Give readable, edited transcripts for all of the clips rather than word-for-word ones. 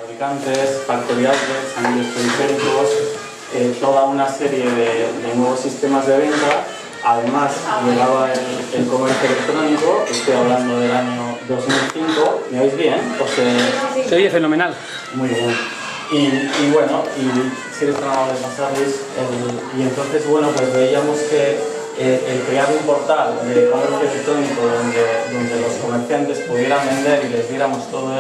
fabricantes, factory outlets, anillos periféricos, toda una serie de nuevos sistemas de venta. Además, llegaba el comercio electrónico, estoy hablando del año 2005. ¿Me oís bien? Se oye fenomenal. Muy bien. Y bueno, si eres tan amable de pasarles, y entonces, bueno, pues veíamos que el crear un portal de comercio electrónico donde los comerciantes pudieran vender y les diéramos todo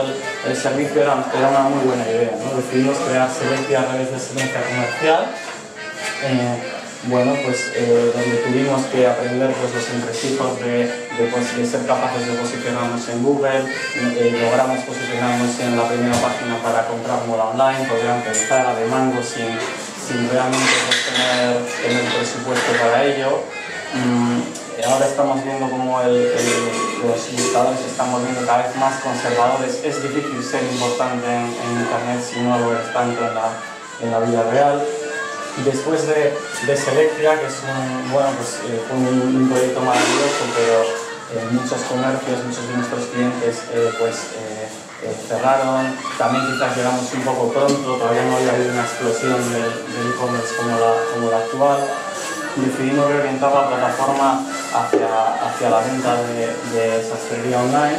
el servicio era una muy buena idea, ¿no? Decidimos crear Selectia a través de Selectia Comercial, bueno, pues donde tuvimos que aprender pues, los entresijos de ser capaces de posicionarnos en Google, logramos posicionarnos en la primera página para comprar moda online, poder empezar de mango sin realmente pues, tener presupuesto para ello. Ahora estamos viendo cómo los buscadores se están volviendo cada vez más conservadores. Es difícil ser importante en Internet si no lo eres tanto en la vida real. Después de Selectia, que es un proyecto maravilloso, pero muchos comercios, muchos de nuestros clientes cerraron. También quizás llegamos un poco pronto, todavía no había habido una explosión del e-commerce como la actual. Decidimos reorientar la plataforma hacia la venta de sastrería online,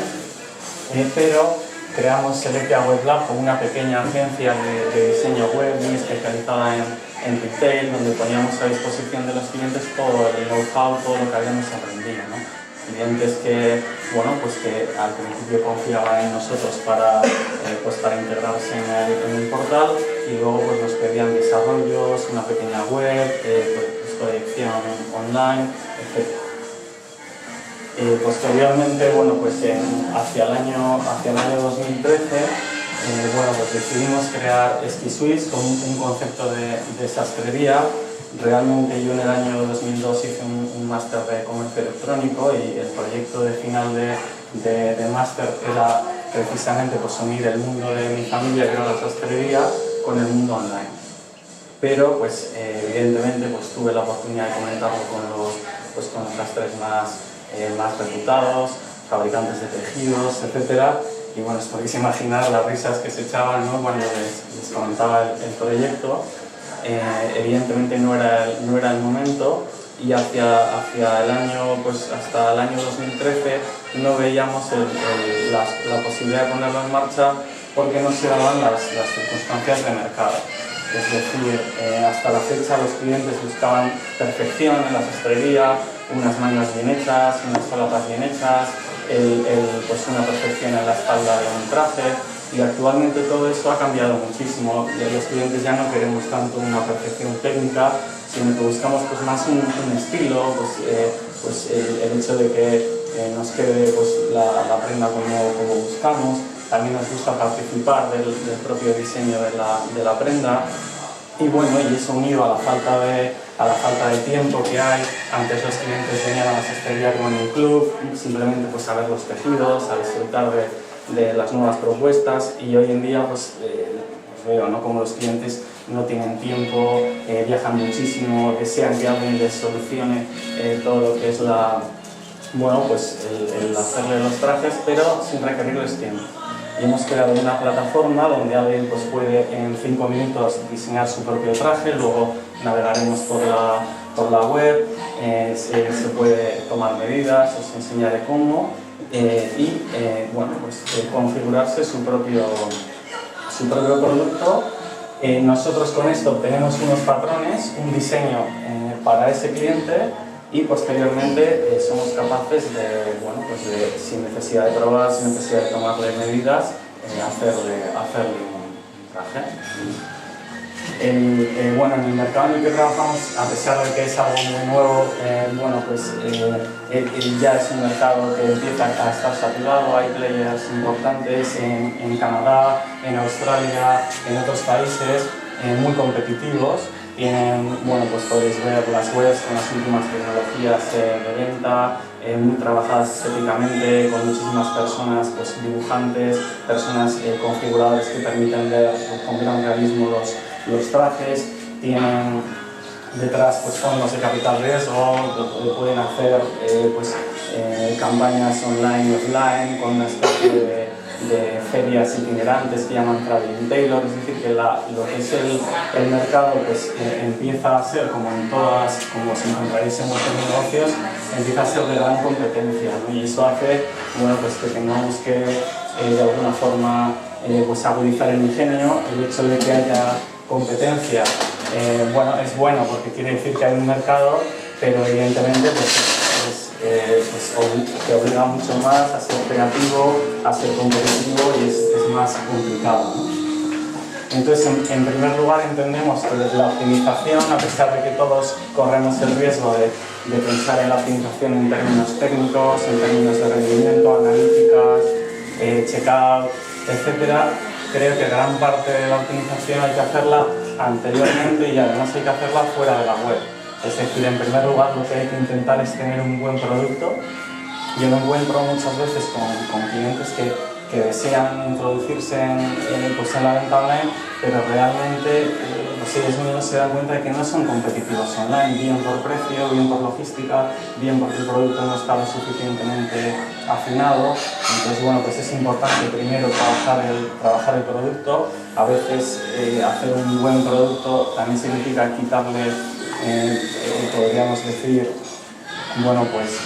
pero creamos Selectia Web Lab como una pequeña agencia de diseño web muy especializada en retail, donde poníamos a disposición de los clientes todo el know-how, todo lo que habíamos aprendido, ¿no? Clientes que al principio confiaban en nosotros para integrarse en el portal y luego pues, nos pedían desarrollos, una pequeña web, proyección online, etc. Posteriormente, hacia el año 2013, decidimos crear SkiSwiss con un concepto de sastrería. Realmente yo en el año 2002 hice un máster de comercio electrónico y el proyecto de final de máster era precisamente unir el mundo de mi familia, que era la sastrería, con el mundo online. Pero evidentemente tuve la oportunidad de comentarlo con los sastres más reputados, fabricantes de tejidos, etc. Y bueno, os podéis imaginar las risas que se echaban, ¿no? Cuando les comentaba el proyecto. Evidentemente no era el momento y hacia el año, hasta el año 2013 no veíamos la posibilidad de ponerlo en marcha porque no se daban las circunstancias de mercado. Es decir, hasta la fecha los clientes buscaban perfección en la sastrería, unas mangas bien hechas, unas solapas bien hechas, una perfección en la espalda de un traje, y actualmente todo eso ha cambiado muchísimo. Los clientes ya no queremos tanto una perfección técnica, sino que buscamos más un estilo, el hecho de que nos quede la prenda como buscamos. También nos gusta participar del propio diseño de la prenda. Y eso unido a la falta de tiempo que hay. Antes los clientes venían a la sastrería como en un club, simplemente a ver los tejidos, a disfrutar de las nuevas propuestas, y hoy en día veo, ¿no?, como los clientes no tienen tiempo, viajan muchísimo, desean que alguien les solucione todo lo que es el hacerle los trajes, pero sin requerirles tiempo. Y hemos creado una plataforma donde alguien puede en 5 minutos diseñar su propio traje, luego navegaremos por la web, se puede tomar medidas, os enseñaré cómo, configurarse su propio producto. Nosotros con esto obtenemos unos patrones, un diseño para ese cliente, y posteriormente somos capaces de, sin necesidad de probar, sin necesidad de tomarle medidas, hacerle un traje. En el mercado en el que trabajamos, a pesar de que es algo muy nuevo, ya es un mercado que empieza a estar saturado. Hay players importantes en Canadá, en Australia, en otros países, muy competitivos. Podéis ver las webs con las últimas tecnologías de venta, muy trabajadas estéticamente, con muchísimas personas, dibujantes, personas configuradores que permiten ver con gran realismo los trajes. Tienen detrás fondos de capital riesgo, pueden hacer campañas online y offline con una especie de ferias itinerantes que llaman Traveling Tailor, es decir, que lo que es el mercado pues, empieza a ser, como en todas, como os encontraréis en muchos negocios, empieza a ser de gran competencia, ¿no? Y eso hace bueno, pues, que tengamos que de alguna forma pues, agudizar el ingenio. El hecho de que haya competencia bueno, es bueno porque quiere decir que hay un mercado, pero evidentemente pues, te obliga mucho más a ser creativo, a ser competitivo y es más complicado, ¿no? Entonces, en primer lugar, entendemos que la optimización, a pesar de que todos corremos el riesgo de pensar en la optimización en términos técnicos, en términos de rendimiento, analíticas, checkout, etc., creo que gran parte de la optimización hay que hacerla anteriormente y además hay que hacerla fuera de la web. Es decir, en primer lugar, lo que hay que intentar es tener un buen producto. Yo me encuentro muchas veces con clientes que desean introducirse pues en la venta online, pero realmente ellos mismos se dan cuenta de que no son competitivos online, bien por precio, bien por logística, bien porque el producto no está lo suficientemente afinado. Entonces, bueno, pues es importante primero trabajar el producto. A veces hacer un buen producto también significa quitarle, podríamos decir, bueno, pues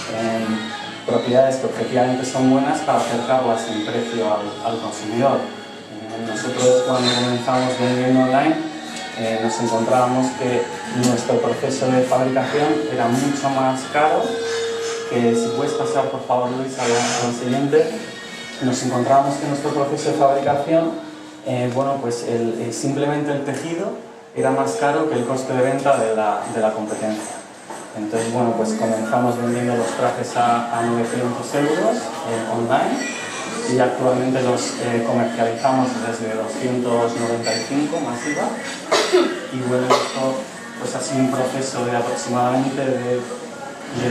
propiedades que objetivamente son buenas para acercarlas en precio al consumidor. Nosotros cuando comenzamos vendiendo online nos encontrábamos que nuestro proceso de fabricación era mucho más caro, que si puedes pasar por favor Luis al siguiente, nos encontrábamos que nuestro proceso de fabricación, bueno, pues simplemente el tejido era más caro que el coste de venta de la competencia. Entonces, bueno, pues comenzamos vendiendo los trajes a 900 euros online y actualmente los comercializamos desde 295 masiva. Y bueno, esto pues ha sido un proceso de aproximadamente de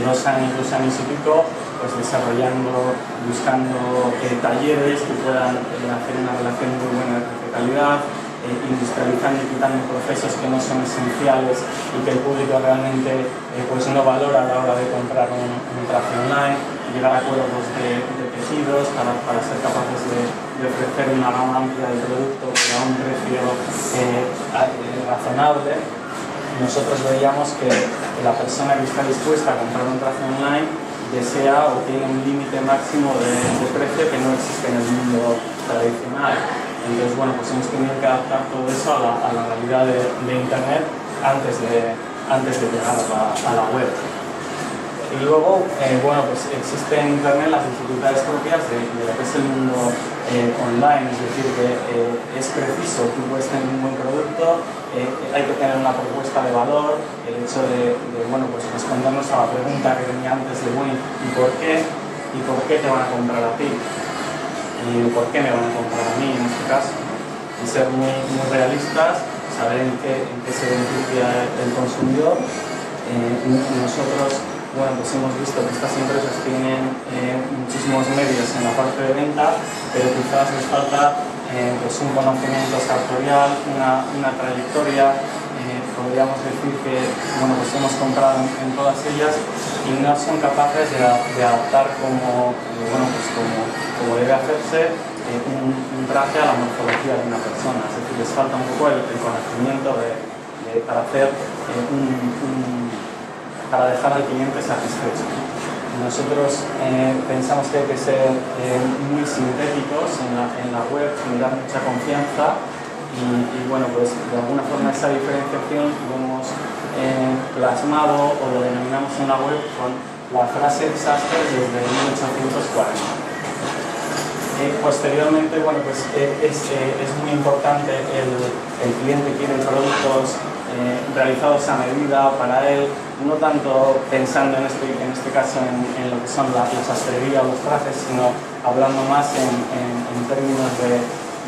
2 años, 2 años y pico, pues desarrollando, buscando talleres que puedan hacer una relación muy buena de precio-calidad, industrializando y quitando procesos que no son esenciales y que el público realmente pues no valora a la hora de comprar un traje online, llegar a acuerdos de tejidos para ser capaces de ofrecer una gama amplia de productos a un precio razonable. Nosotros veíamos que la persona que está dispuesta a comprar un traje online desea o tiene un límite máximo de precio que no existe en el mundo tradicional. Entonces, bueno, pues hemos tenido que adaptar todo eso a la realidad de Internet antes de llegar a la web. Y luego, bueno, pues existen en Internet las dificultades propias de lo que es el mundo online, es decir, que es preciso, tú puedes tener un buen producto, hay que tener una propuesta de valor, el hecho de bueno, pues respondernos a la pregunta que tenía antes de, bueno, ¿y por qué te van a comprar a ti? ¿Y por qué me van a comprar a mí en este caso? Y ser muy realistas, saber en qué se beneficia el consumidor. Nosotros, bueno, pues hemos visto que estas empresas tienen muchísimos medios en la parte de venta, pero quizás les falta pues un conocimiento sartorial, una trayectoria. Podríamos decir que bueno, pues hemos comprado en todas ellas y no son capaces de adaptar como debe hacerse un traje a la morfología de una persona. Es decir, les falta un poco el conocimiento para hacer para dejar al cliente satisfecho. Nosotros pensamos que hay que ser muy sintéticos en la web, generar mucha confianza y bueno, pues de alguna forma esa diferenciación lo hemos plasmado o lo denominamos en la web con la frase desastre desde 1840. Posteriormente, bueno, pues es muy importante, el cliente quiere productos realizados a medida para él, no tanto pensando en este caso en lo que son la sastrería o los trajes, sino hablando más en términos de,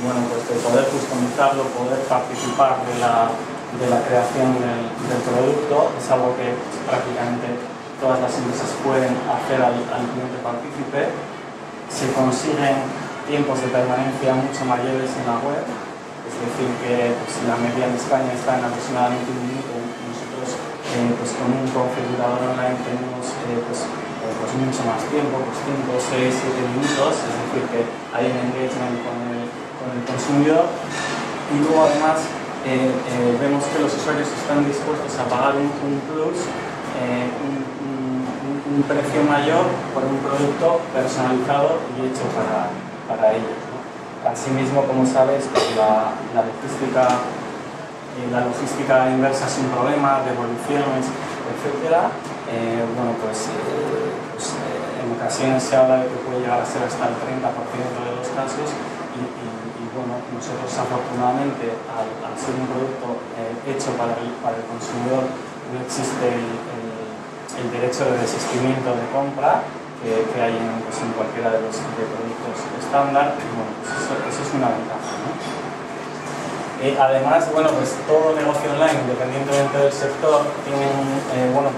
bueno, pues de poder customizarlo, poder participar de la creación del producto. Es algo que prácticamente todas las empresas pueden hacer al cliente partícipe. Se consiguen tiempos de permanencia mucho mayores en la web, es decir, que pues, la media en España está en aproximadamente un minuto. Nosotros pues, con un configurador online tenemos pues mucho más tiempo, pues 5, 6, 7 minutos, es decir, que hay un engagement con el consumidor. Y luego además vemos que los usuarios están dispuestos a pagar un plus, un precio mayor por un producto personalizado y hecho para ellos, ¿no? Asimismo, como sabes, pues la logística inversa es un problema, devoluciones, etc. En ocasiones se habla de que puede llegar a ser hasta el 30% de los casos y bueno, nosotros afortunadamente al ser un producto hecho para el consumidor no existe el derecho de desistimiento de compra que hay en cualquiera de los productos estándar. Bueno, pues eso es una ventaja, ¿no? Además, bueno, pues todo negocio online, independientemente del sector, tiene una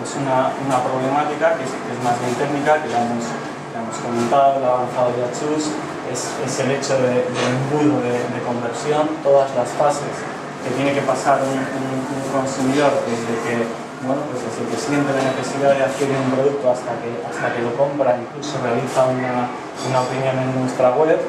problemática que es más bien técnica, que la hemos comentado, la ha avanzado ya Chus, es el hecho del embudo de conversión, todas las fases que tiene que pasar un consumidor desde que siente la necesidad de adquirir un producto hasta que lo compra, incluso realiza una opinión en nuestra web.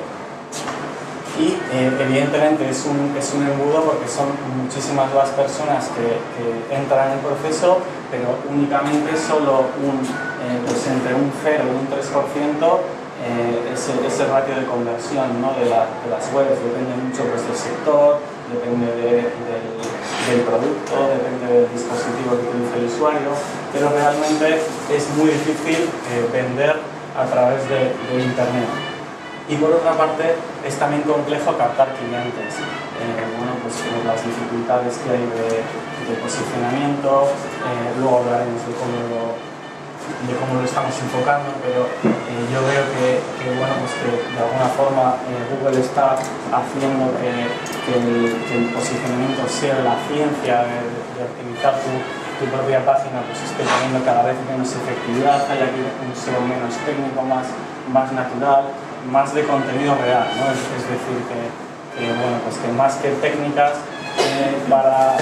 Y evidentemente es un embudo porque son muchísimas las personas que entran en el proceso, pero únicamente solo entre un 0 y un 3% ese ratio de conversión, ¿no? de las webs. Depende mucho pues, del sector, depende del producto, depende del dispositivo que utiliza el usuario, pero realmente es muy difícil vender a través de Internet. Y por otra parte, es también complejo captar clientes, por las dificultades que hay de posicionamiento. Luego hablaremos de cómo lo estamos enfocando, pero yo veo que de alguna forma Google está haciendo que el posicionamiento sea la ciencia de optimizar tu propia página, pues esté teniendo cada vez menos efectividad, haya un SEO menos técnico, más natural, más de contenido real, ¿no? Es decir, que más que técnicas para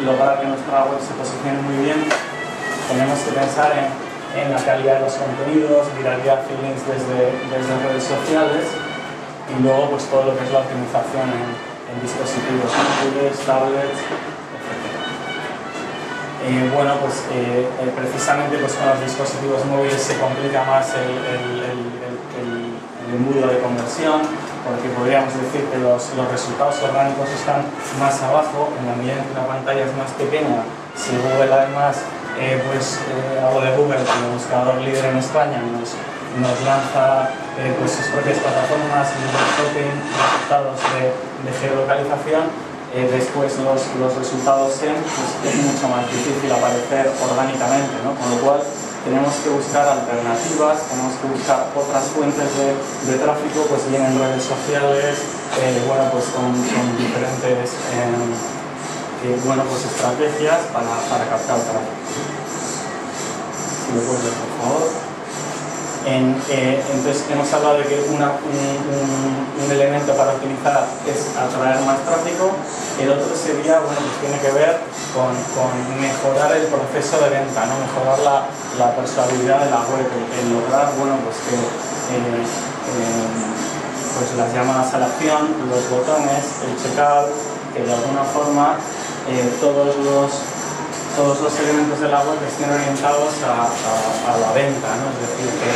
lograr que nuestra web se posicione muy bien, tenemos que pensar en la calidad de los contenidos, viralidad y links desde redes sociales y luego pues todo lo que es la optimización en dispositivos móviles, tablets, etc. Precisamente pues con los dispositivos móviles se complica más el embudo de conversión, porque podríamos decir que los resultados orgánicos están más abajo, en la medida en que la pantalla es más pequeña. Si Google además, algo de Google, como buscador líder en España, nos lanza sus propias plataformas y shopping, resultados de geolocalización, después los resultados es mucho más difícil aparecer orgánicamente, ¿no? Con lo cual tenemos que buscar alternativas, tenemos que buscar otras fuentes de tráfico, pues bien en redes sociales, con diferentes estrategias para captar tráfico. Si me puedes ver, por favor. Entonces hemos hablado de que un elemento para optimizar es atraer más tráfico. El otro sería, tiene que ver con mejorar el proceso de venta, ¿no? Mejorar la persuasividad de la web, el lograr las llamadas a la acción, los botones, el checkout, que de alguna forma todos los elementos de la web estén orientados a la venta, ¿no? Es decir, que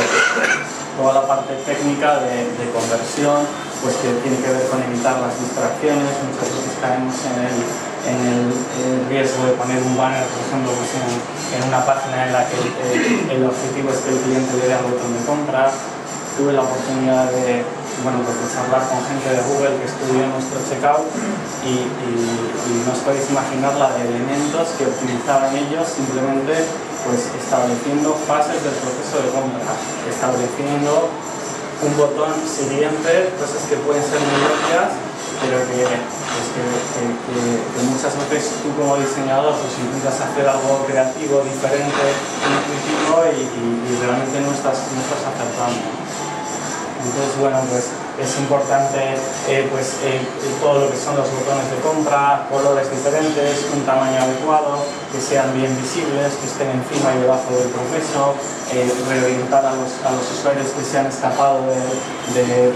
toda la parte técnica de conversión, pues que tiene que ver con evitar las distracciones. Muchas veces caemos en el riesgo de poner un banner, por ejemplo, en una página en la que el objetivo es que el cliente le dé al botón de compra. Tuve la oportunidad de charlar con gente de Google que estudió nuestro checkout y no os podéis imaginar la de elementos que optimizaban ellos simplemente estableciendo fases del proceso de compra, estableciendo un botón siguiente, cosas que pueden ser muy obvias, pero que muchas veces tú como diseñador intentas hacer algo creativo, diferente, intuitivo y realmente no estás acertando. Entonces, bueno, pues es importante todo lo que son los botones de compra, colores diferentes, un tamaño adecuado, que sean bien visibles, que estén encima y debajo del proceso, reorientar a los usuarios que se han escapado de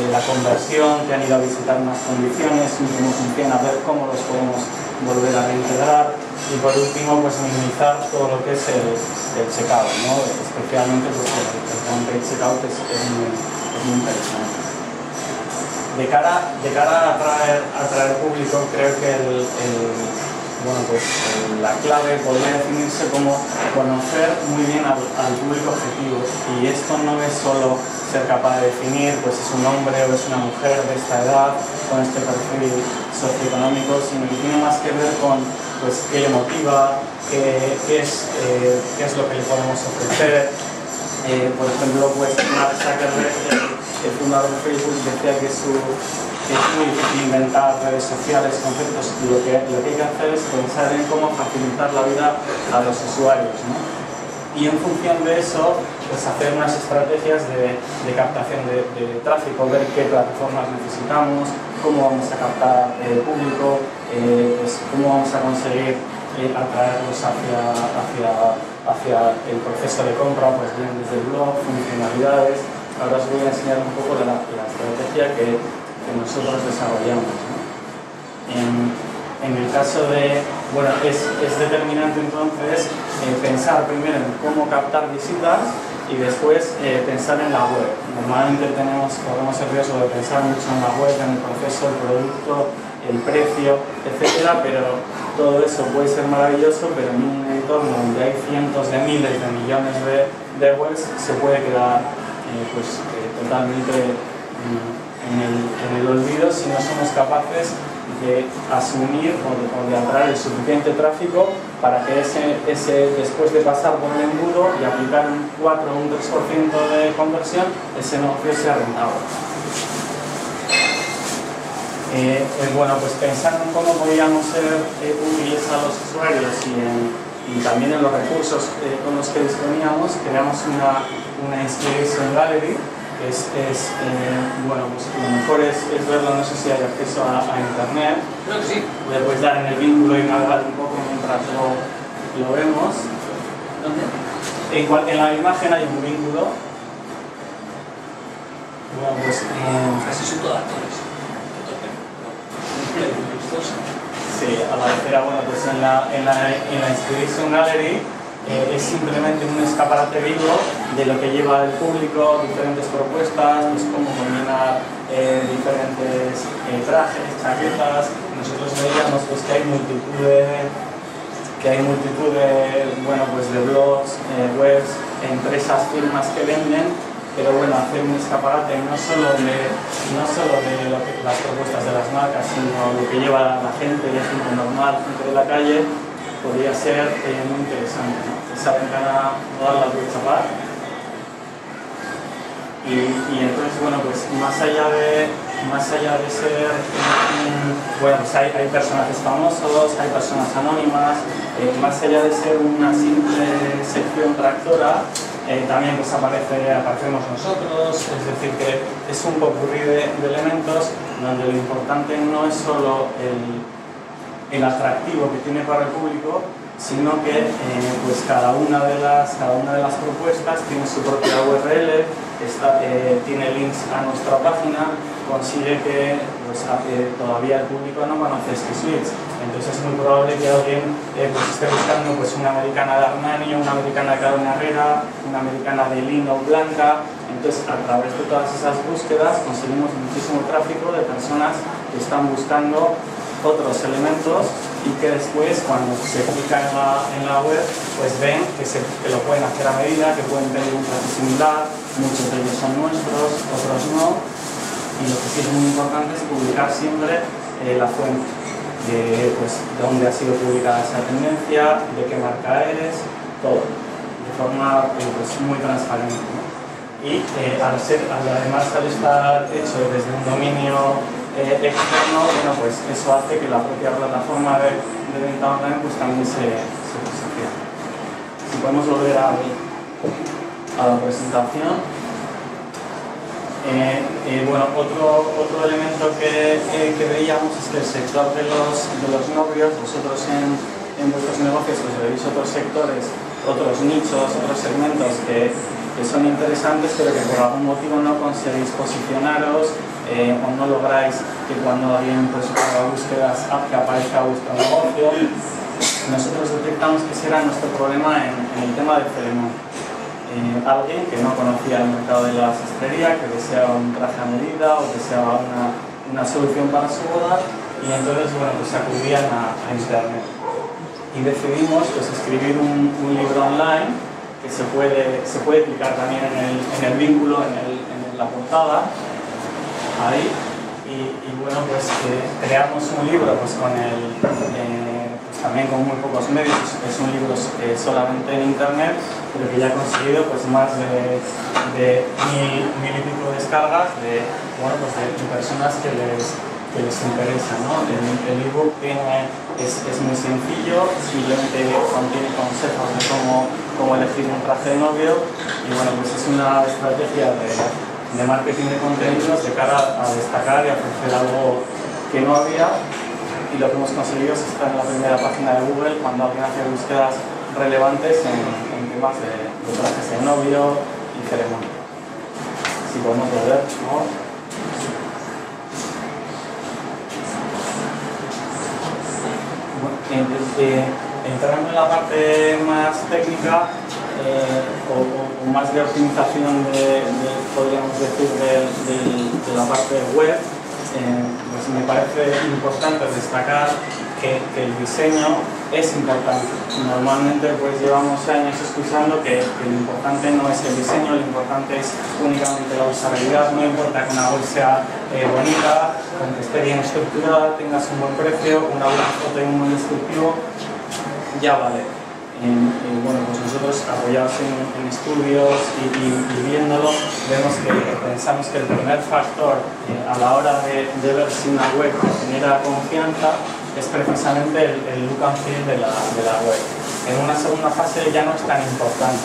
la conversión, que han ido a visitar unas condiciones, y cómo funciona, ver cómo los podemos volver a reintegrar. Y por último, pues minimizar todo lo que es el checkout, ¿no? Especialmente pues, el one-page checkout es muy interesante. De cara a atraer público, creo que la clave podría definirse como conocer muy bien al público objetivo. Y esto no es solo ser capaz de definir, pues es un hombre o es una mujer de esta edad, con este perfil socioeconómico, sino que tiene más que ver con pues, qué le motiva, qué es lo que le podemos ofrecer. Por ejemplo, pues Mark Zuckerberg, el fundador de Facebook, decía que es muy difícil inventar redes sociales, conceptos, y lo que hay que hacer es pensar en cómo facilitar la vida a los usuarios, ¿no? Y en función de eso, pues hacer unas estrategias de captación de tráfico, ver qué plataformas necesitamos, cómo vamos a captar el público, pues cómo vamos a conseguir atraerlos hacia el proceso de compra, pues bien desde el blog, funcionalidades. Ahora os voy a enseñar un poco la estrategia que nosotros desarrollamos, ¿no? En el caso de, bueno, es determinante entonces pensar primero en cómo captar visitas y después pensar en la web. Normalmente corremos el riesgo de pensar mucho en la web, en el proceso, el producto, el precio, etcétera, pero todo eso puede ser maravilloso, pero en un entorno donde hay cientos de miles de millones de webs se puede quedar totalmente en el olvido si no somos capaces de asumir o de atraer el suficiente tráfico para que después de pasar por el embudo y aplicar un 4 o un 3% de conversión, ese negocio sea rentable. Pues pensando en cómo podríamos ser útiles a los usuarios y también en los recursos con los que disponíamos, creamos una Inspiration Gallery. Lo mejor es verlo, no sé si hay acceso a internet. Creo que sí. Le puedes dar en el vínculo y navegar un poco mientras lo vemos. ¿Dónde? En la imagen hay un vínculo. Así son todas actores. Sí, a la tercera, en la Inspiration Gallery es simplemente un escaparate vivo de lo que lleva el público, diferentes propuestas, pues cómo combinar diferentes trajes, chaquetas. Nosotros veíamos pues, que hay multitud de blogs, webs, empresas, firmas que venden, pero hacer un escaparate no solo de las propuestas de las marcas, sino lo que lleva la gente normal, gente de la calle, podría ser muy interesante, ¿no? Esa ventana no la puedes tapar. Y entonces, más allá de ser, hay personajes famosos, hay personas anónimas, más allá de ser una simple sección tractora, también aparecemos nosotros, es decir, que es un popurrí de elementos donde lo importante no es solo el atractivo que tiene para el público, sino que cada una de las propuestas tiene su propia URL, tiene links a nuestra página, consigue que todavía el público no conoce SkiSuites. Entonces es muy probable que alguien esté buscando una americana de Armani, una americana de Carolina Herrera, una americana de lino blanca. Entonces, a través de todas esas búsquedas conseguimos muchísimo tráfico de personas que están buscando otros elementos y que después, cuando se clica en la web, pues ven que lo pueden hacer a medida, que pueden pedir un traje similar. Muchos de ellos son nuestros, otros no. Y lo que sí es muy importante es publicar siempre la fuente de dónde ha sido publicada esa tendencia, de qué marca eres, todo, de forma muy transparente, ¿no? Y además al estar hecho desde un dominio externo, eso hace que la propia plataforma de venta online también se posicione. Si podemos volver a la presentación. Bueno, otro elemento que veíamos es que el sector de los novios, vosotros en vuestros negocios pues veis otros sectores, otros nichos, otros segmentos que son interesantes, pero que por algún motivo no conseguís posicionaros o no lográis que cuando alguien pues, haga búsquedas que aparezca vuestro negocio. Nosotros detectamos que ese era nuestro problema en el tema de Celemón. Alguien que no conocía el mercado de la sastrería, que deseaba un traje a medida o deseaba una solución para su boda, y entonces bueno, pues acudían a internet. Y decidimos pues, escribir un libro online que se puede clicar también en el vínculo, en la portada, ahí, y bueno, pues creamos un libro pues, con también con muy pocos medios. Es un libro solamente en internet, pero que ya ha conseguido pues, más de mil y pico descargas de personas que les interesa, ¿no? El ebook es muy sencillo, simplemente contiene consejos de cómo elegir un traje de novio, y bueno, pues es una estrategia de marketing de contenidos de cara a destacar y a ofrecer algo que no había. Y lo que hemos conseguido es estar en la primera página de Google cuando alguien hace búsquedas relevantes en temas de trajes de novio y ceremonia. Si podemos volver, ¿no? Entrando en la parte más técnica o más de optimización podríamos decir, de la parte web, pues me parece importante destacar que el diseño es importante. Normalmente pues llevamos años escuchando que lo importante no es el diseño, lo importante es únicamente la usabilidad. No importa que una web sea bonita, con que esté bien estructurada, tengas un buen precio, una buena foto y un buen descriptivo, ya vale. Bueno, pues nosotros apoyados en estudios y viéndolo, pensamos que el primer factor a la hora de ver si una web genera confianza es precisamente el look and feel de la web. En una segunda fase ya no es tan importante.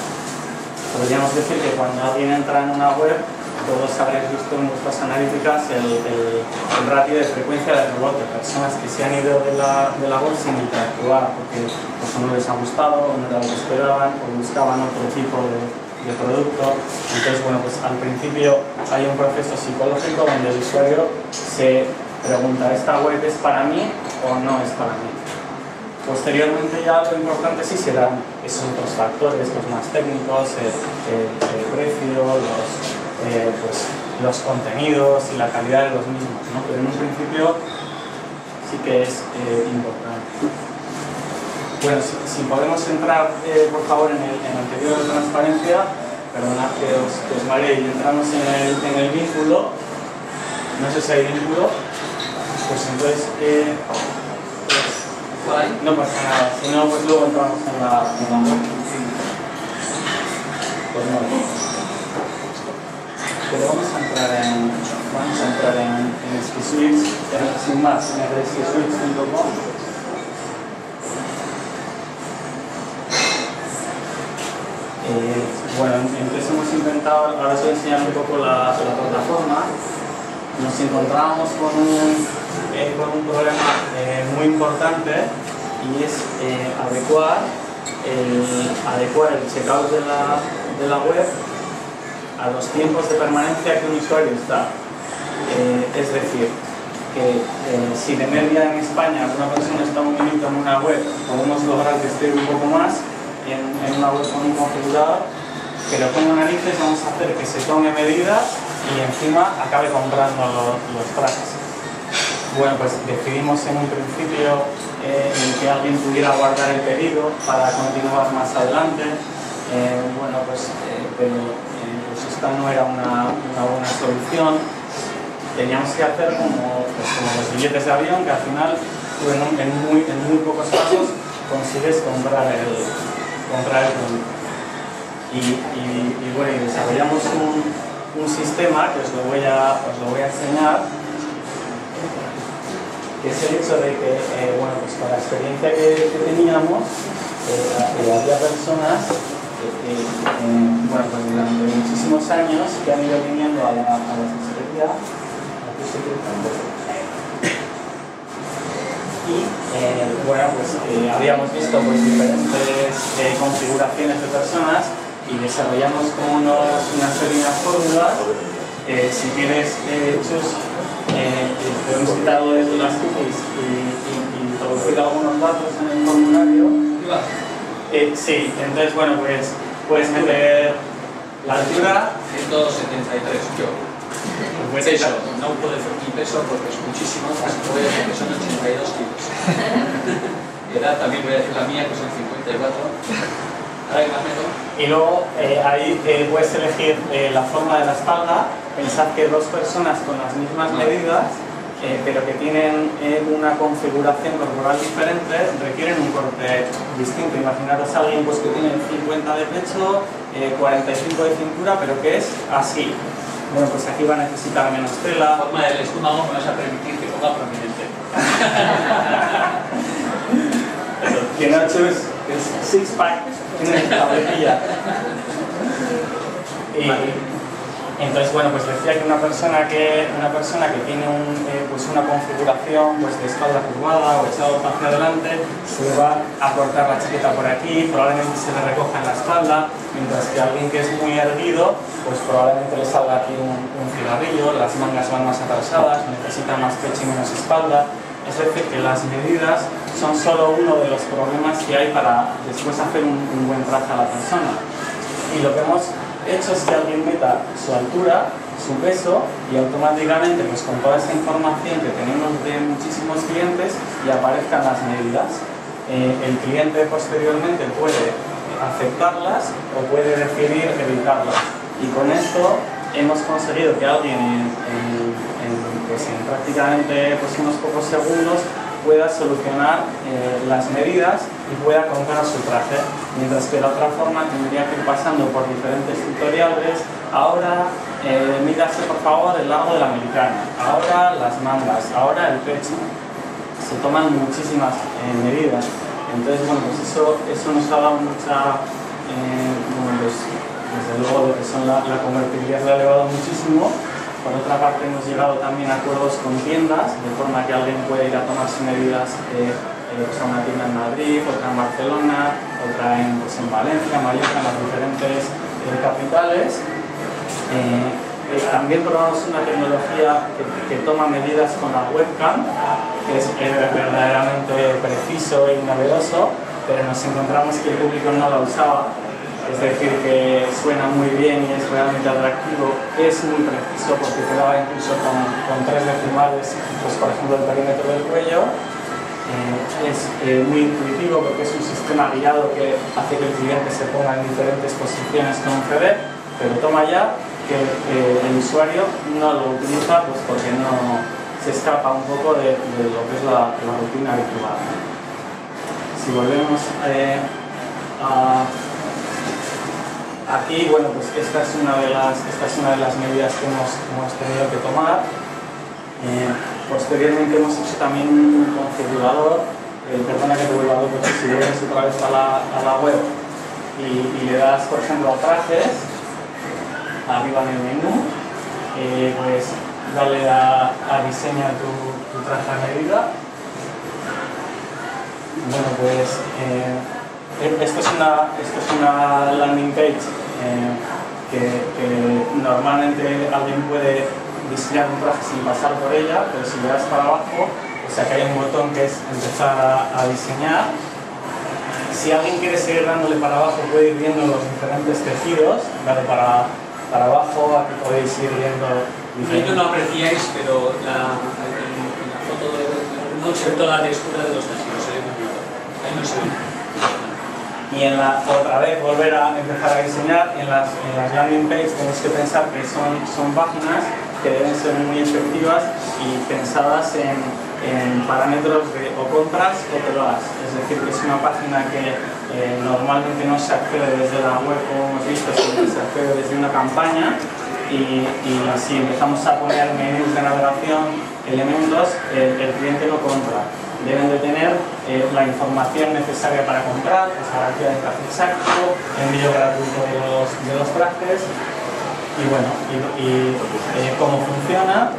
Podríamos decir que cuando alguien entra en una web, todos habréis visto en vuestras analíticas el ratio de frecuencia de rebote, personas que se han ido de la web sin interactuar porque pues, no les ha gustado, o no era lo que esperaban, o buscaban otro tipo de producto. Entonces, bueno, pues al principio hay un proceso psicológico donde el usuario se pregunta, ¿esta web es para mí o no es para mí? Posteriormente ya lo importante sí serán esos otros factores, los más técnicos, el precio, los contenidos y la calidad de los mismos, ¿no? Pero en un principio sí que es importante. Bueno, si podemos entrar, por favor, en el periodo de transparencia, perdonad que os maree, y entramos en el vínculo. No sé si hay vínculo, pues entonces no pasa nada, si no, pues luego entramos en la web. Pues no. Pero vamos a entrar en SkiSwitch, sin más, en el skiswitch.com. Bueno, entonces hemos intentado, ahora os voy a enseñar un poco la plataforma. Nos encontrábamos con un problema muy importante, y es adecuar el checkout de la web a los tiempos de permanencia que un usuario está. Es decir, que si de media en España una persona está un minuto en una web, podemos lograr que esté un poco más en una web con un configurador, que lo ponga narices, vamos a hacer que se tome medidas y encima acabe comprando los trajes. Bueno, pues decidimos en un principio que alguien pudiera guardar el pedido para continuar más adelante. Bueno, pues, pero esta no era una buena solución. Teníamos que hacer como los billetes de avión, que al final en muy pocos casos consigues comprar el producto. Y bueno, desarrollamos un sistema que os lo voy a enseñar, que es el hecho de que, bueno, pues con la experiencia que teníamos, había personas bueno, pues durante muchísimos años que han ido viniendo a la sastrería. Y bueno, pues habíamos visto pues, diferentes configuraciones de personas y desarrollamos como una serie de fórmulas. Si quieres, Chus, te hemos quitado las cookies y introducir algunos datos en el formulario. Sí, entonces bueno, pues puedes meter la altura. 173 yo. Pues peso, no puedo decir mi peso porque es muchísimo, voy a decir que son 82 kilos. Edad también voy a decir la mía, que son 54. Ahora que más meto. Y luego ahí puedes elegir la forma de la espalda. Pensad que dos personas con las mismas medidas, pero que tienen una configuración corporal diferente, requieren un corte distinto. Imaginaros a alguien pues, que tiene 50 de pecho, 45 de cintura, pero que es así. Bueno, pues aquí va a necesitar menos tela. La forma del estómago me vas a permitir que ponga prominente. Tiene es six pack, tiene cabecilla. Y entonces, bueno, pues decía que una persona que tiene pues una configuración pues de espalda curvada o echado hacia adelante, se le va a cortar la chaqueta por aquí, probablemente se le recoja en la espalda, mientras que alguien que es muy erguido, pues probablemente le salga aquí un cigarrillo, las mangas van más atrasadas, necesita más pecho y menos espalda. Es decir, que las medidas son solo uno de los problemas que hay para después hacer un buen traje a la persona. Y lo que hemos hecho es que alguien meta su altura, su peso y automáticamente pues con toda esa información que tenemos de muchísimos clientes y aparezcan las medidas. El cliente posteriormente puede aceptarlas o puede decidir evitarlas. Y con esto hemos conseguido que alguien en prácticamente pues, unos pocos segundos pueda solucionar las medidas y pueda comprar su traje, mientras que de otra forma tendría que ir pasando por diferentes tutoriales. Ahora mídase por favor el largo de la americana, ahora las mangas, ahora el pecho. Se toman muchísimas medidas. Entonces, bueno, pues eso nos ha dado mucha, bueno, pues, desde luego lo que son la convertibilidad la ha elevado muchísimo. Por otra parte hemos llegado también a acuerdos con tiendas, de forma que alguien puede ir a tomarse medidas pues a una tienda en Madrid, otra en Barcelona, otra pues en Valencia, Mallorca, en las diferentes capitales. También probamos una tecnología que toma medidas con la webcam, que es verdaderamente preciso y novedoso, pero nos encontramos que el público no la usaba. Es decir, que suena muy bien y es realmente atractivo, es muy preciso porque te daba incluso con 3 decimales, pues por ejemplo el perímetro del cuello. Es muy intuitivo porque es un sistema guiado que hace que el cliente se ponga en diferentes posiciones con un CD, pero toma ya que el usuario no lo utiliza pues porque no se escapa un poco de lo que es la rutina habitual. Si volvemos aquí, bueno, pues esta es una de las medidas que hemos tenido que tomar. Posteriormente hemos hecho también un configurador. Perdona que te vuelva loco, si vienes otra vez a la web y le das, por ejemplo, a trajes, arriba en el menú, pues dale a diseña tu traje a medida. Bueno, pues esto es una landing page que normalmente alguien puede diseñar un traje sin pasar por ella, pero si le das para abajo, o sea que hay un botón que es empezar a diseñar. Si alguien quiere seguir dándole para abajo, puede ir viendo los diferentes tejidos. Dale para abajo, aquí podéis ir viendo. No lo apreciáis, pero en la foto no se ve toda la textura de los tejidos, se ve muy bien. Ahí no se ve. Y otra vez volver a empezar a diseñar. En las landing pages tenéis que pensar que son páginas que deben ser muy efectivas y pensadas en parámetros de o compras o te lo das. Es decir, que es una página que normalmente no se accede desde la web como hemos visto, sino que se accede desde una campaña y si empezamos a poner menús de navegación, elementos, el cliente no compra. deben de tener la información necesaria para comprar, pues garantía de traje exacto, envío gratuito de los trajes y bueno, cómo funciona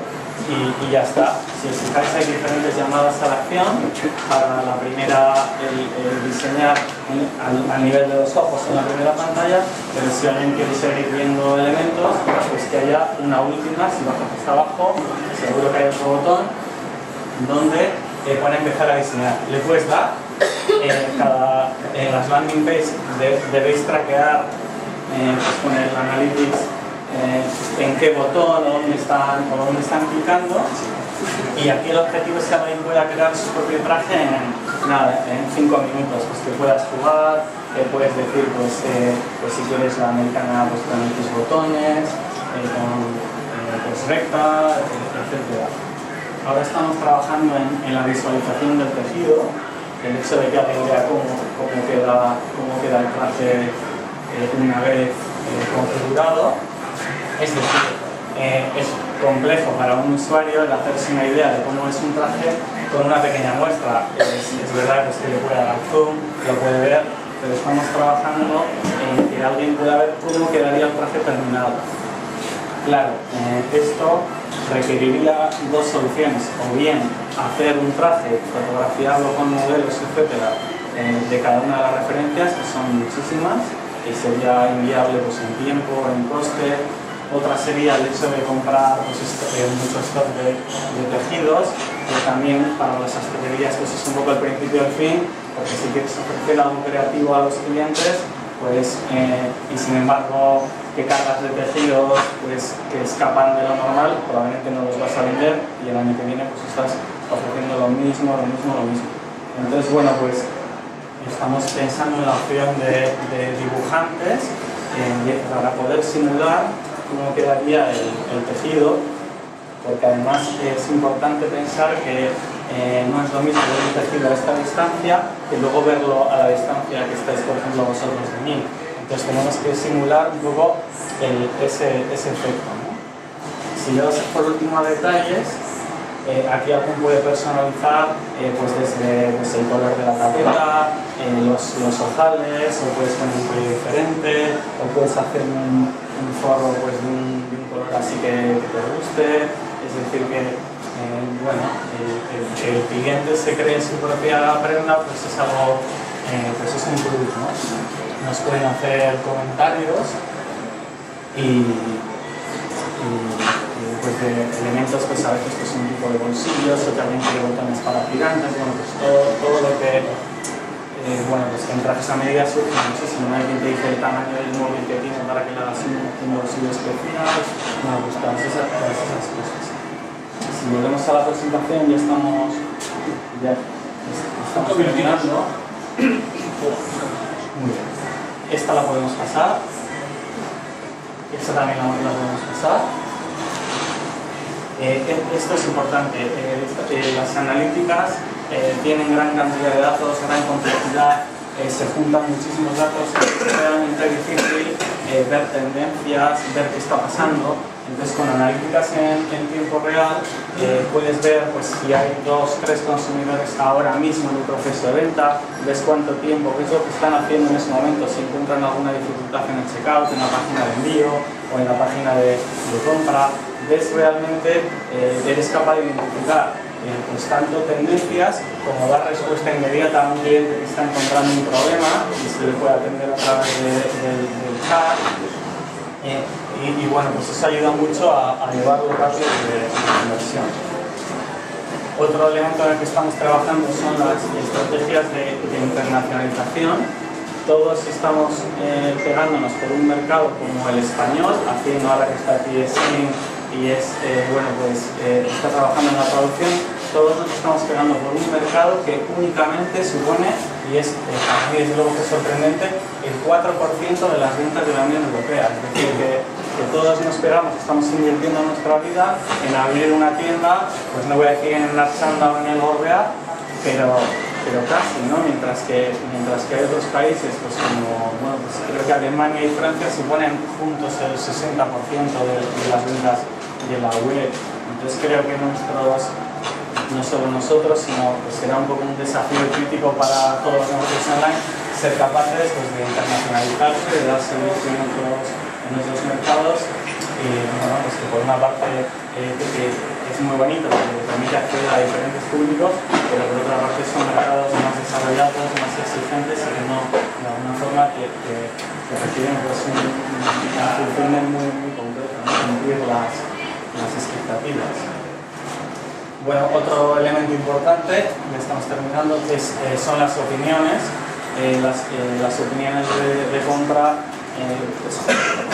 y ya está. Si os fijáis hay diferentes llamadas a la acción. Para la primera el diseñar a nivel de los ojos en la primera pantalla, pero si alguien quiere seguir viendo elementos, pues que haya una última. Si bajas hasta abajo seguro que hay otro botón donde puede empezar a diseñar. Le puedes dar en las landing page debéis traquear pues con el analytics en qué botón o dónde están clicando, y aquí el objetivo es que alguien pueda crear su propio traje en 5 minutos, pues que puedas jugar, puedes decir pues si quieres la americana pues con X botones, pues recta, etc. Ahora estamos trabajando en la visualización del tejido, el hecho de que alguien vea cómo queda el traje una vez configurado. Es decir, es complejo para un usuario el hacerse una idea de cómo es un traje con una pequeña muestra. Es verdad que le puede dar zoom, lo puede ver, pero estamos trabajando en que alguien pueda ver cómo quedaría el traje terminado. Claro, esto requeriría dos soluciones: o bien hacer un traje, fotografiarlo con modelos, etcétera, de cada una de las referencias, que son muchísimas, y sería inviable pues, en tiempo, en coste. Otra sería el hecho de comprar pues, mucho stock de tejidos, que también para las sastrerías pues, es un poco el principio y el fin, porque si quieres ofrecer algo creativo a los clientes, pues, y sin embargo que cargas de tejidos pues, que escapan de lo normal, probablemente no los vas a vender, y el año que viene pues, estás ofreciendo lo mismo. Entonces, bueno, pues estamos pensando en la opción de dibujantes para poder simular cómo quedaría el tejido, porque además es importante pensar que no es lo mismo ver un tejido a esta distancia que luego verlo a la distancia que estáis, por ejemplo, vosotros de mí. Entonces tenemos que simular un poco ese efecto, ¿no? Si vamos por último a detalles, aquí alguien puede personalizar pues desde pues, el color de la tapeta, los ojales, o puedes poner un color diferente, o puedes hacer un forro pues, de un color así que te guste. Es decir que el cliente se cree su propia prenda, pues es algo, pues es un plus, ¿no? Nos pueden hacer comentarios y pues de elementos pues a veces pues un tipo de bolsillos, o también quiere botones para girantes, bueno pues todo lo que pues en trajes a medida surge muchísimo. Hay quien te dice el tamaño del móvil que tiene para que le hagas un bolsillo especial, bueno pues todas esas cosas. Si volvemos a la presentación ya estamos terminando. Muy bien. Esta la podemos pasar. Esta también la podemos pasar. Esto es importante. Las analíticas tienen gran cantidad de datos, gran complejidad, se juntan muchísimos datos, es realmente difícil ver tendencias, ver qué está pasando. Entonces, con analíticas en tiempo real puedes ver pues, si hay 2 o 3 consumidores ahora mismo en el proceso de venta, ves cuánto tiempo, qué es lo que están haciendo en ese momento, si encuentran alguna dificultad en el checkout, en la página de envío o en la página de compra. Ves realmente, eres capaz de identificar pues, tanto tendencias como dar respuesta inmediata a un cliente que está encontrando un problema y se le puede atender a través del chat. Y bueno, pues eso ayuda mucho a llevar los ratios de conversión. Otro elemento en el que estamos trabajando son las estrategias de internacionalización. Todos estamos pegándonos por un mercado como el español, haciendo ahora que está aquí Slim y está trabajando en la traducción. Todos nos estamos pegando por un mercado que únicamente supone, y es para mí desde luego que es sorprendente, el 4% de las ventas de la Unión Europea. Es decir, que todos nos pegamos, estamos invirtiendo nuestra vida en abrir una tienda, pues no voy a decir en Archanda o en el Gorbea, pero casi, ¿no? Mientras que hay otros países, pues como, bueno, pues creo que Alemania y Francia suponen juntos el 60% de las ventas de la UE. Entonces creo que no solo nosotros, sino pues será un poco un desafío crítico para todos los negocios online, ser capaces pues, de internacionalizarse, de dar servicio en otros mercados. Bueno, pues que por una parte que es muy bonito porque permite acceder a diferentes públicos, pero por otra parte son mercados más desarrollados, más exigentes y que no, de alguna forma que requieren pues, una fulfillment muy concreta, ¿no? Cumplir las expectativas. Bueno, otro elemento importante, ya estamos terminando, son las opiniones. Las opiniones de compra pues,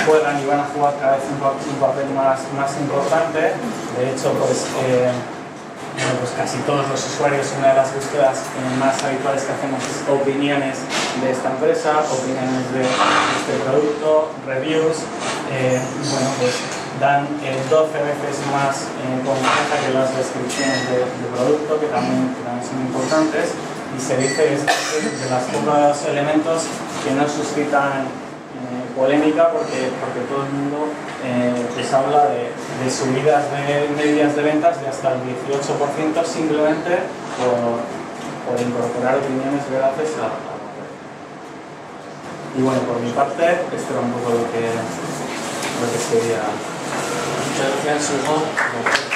juegan y van a jugar cada vez un papel más importante. De hecho, pues casi todos los usuarios, una de las búsquedas más habituales que hacemos es opiniones de esta empresa, opiniones de este producto, reviews. Bueno, pues dan 12 veces más confianza que las descripciones de producto, que también son importantes, y se dice de los pocos elementos que no suscitan polémica porque todo el mundo pues habla de subidas de medidas de ventas de hasta el 18% simplemente por incorporar opiniones veraces a la web. Y bueno, por mi parte, esto era un poco lo que sería. Muchas gracias, Hugo.